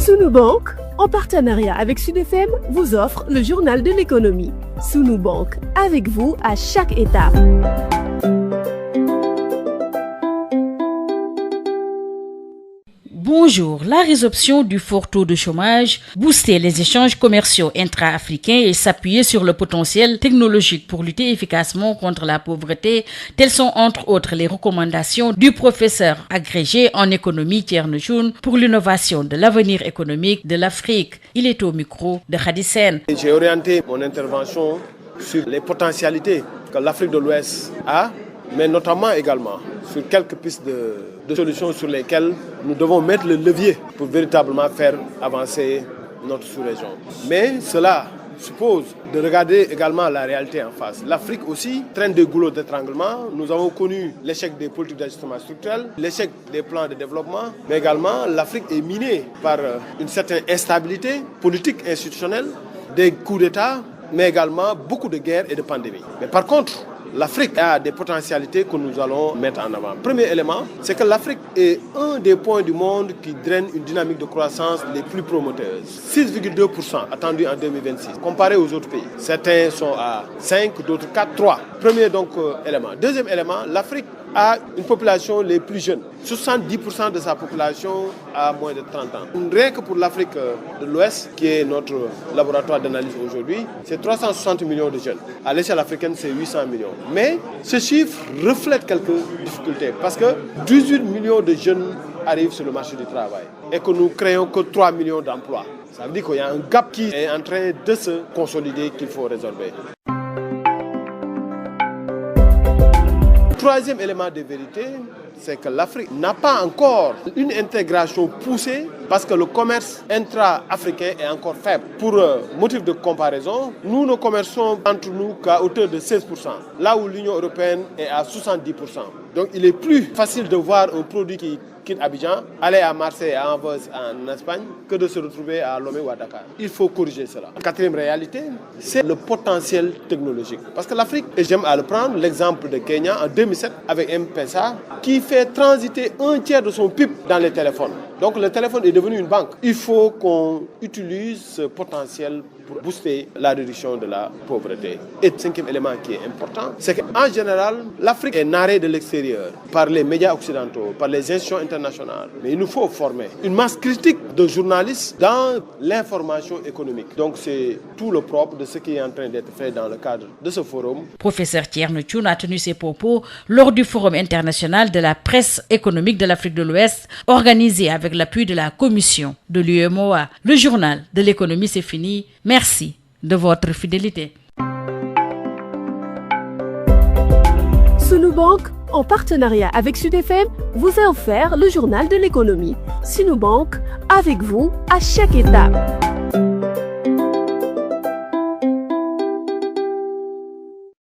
Sunu Bank, en partenariat avec Sud FM, vous offre le journal de l'économie. Sunu Bank, avec vous à chaque étape. Bonjour, la résorption du fort taux de chômage, booster les échanges commerciaux intra-africains et s'appuyer sur le potentiel technologique pour lutter efficacement contre la pauvreté, telles sont entre autres les recommandations du professeur agrégé en économie Thierno Choune pour l'innovation de l'avenir économique de l'Afrique. Il est au micro de Khady Sène. J'ai orienté mon intervention sur les potentialités que l'Afrique de l'Ouest a, mais notamment également sur quelques pistes de solutions sur lesquelles nous devons mettre le levier pour véritablement faire avancer notre sous-région. Mais cela suppose de regarder également la réalité en face. L'Afrique aussi traîne des goulots d'étranglement. Nous avons connu l'échec des politiques d'ajustement structurel, l'échec des plans de développement, mais également l'Afrique est minée par une certaine instabilité politique institutionnelle, des coups d'État, mais également beaucoup de guerres et de pandémies. Mais par contre, l'Afrique a des potentialités que nous allons mettre en avant. Premier élément, c'est que l'Afrique est un des points du monde qui draine une dynamique de croissance les plus promoteuses. 6,2% attendu en 2026, comparé aux autres pays. Certains sont à 5, d'autres 4, 3. Premier élément. Deuxième élément, l'Afrique a une population les plus jeunes. 70% de sa population a moins de 30 ans. Rien que pour l'Afrique de l'Ouest, qui est notre laboratoire d'analyse aujourd'hui, c'est 360 millions de jeunes. À l'échelle africaine, c'est 800 millions. Mais ce chiffre reflète quelques difficultés parce que 18 millions de jeunes arrivent sur le marché du travail et que nous créons que 3 millions d'emplois. Ça veut dire qu'il y a un gap qui est en train de se consolider qu'il faut résorber. Troisième élément de vérité, c'est que l'Afrique n'a pas encore une intégration poussée parce que le commerce intra-africain est encore faible. Pour motif de comparaison, nous ne commerçons entre nous qu'à hauteur de 16%, là où l'Union européenne est à 70%. Donc il est plus facile de voir un produit qui quitte Abidjan, aller à Marseille, à Anvers, en Espagne, que de se retrouver à Lomé ou à Dakar. Il faut corriger cela. Quatrième réalité, c'est le potentiel technologique. Parce que l'Afrique, et j'aime à le prendre, l'exemple de Kenya en 2007 avec M-Pesa, qui fait transiter un tiers de son PIB dans les téléphones. Donc le téléphone est devenu une banque. Il faut qu'on utilise ce potentiel pour booster la réduction de la pauvreté. Et le cinquième élément qui est important, c'est qu'en général, l'Afrique est narrée de l'extérieur par les médias occidentaux, par les institutions internationales. Mais il nous faut former une masse critique de journalistes dans l'information économique. Donc c'est tout le propre de ce qui est en train d'être fait dans le cadre de ce forum. Professeur Thierno Choune a tenu ses propos lors du Forum international de la presse économique de l'Afrique de l'Ouest, organisé avec l'appui de la commission de l'UEMOA. Le journal de l'économie, c'est fini. Merci de votre fidélité. Sunu Bank, en partenariat avec Sud FM, vous a offert le journal de l'économie. Sunu Bank, avec vous à chaque étape.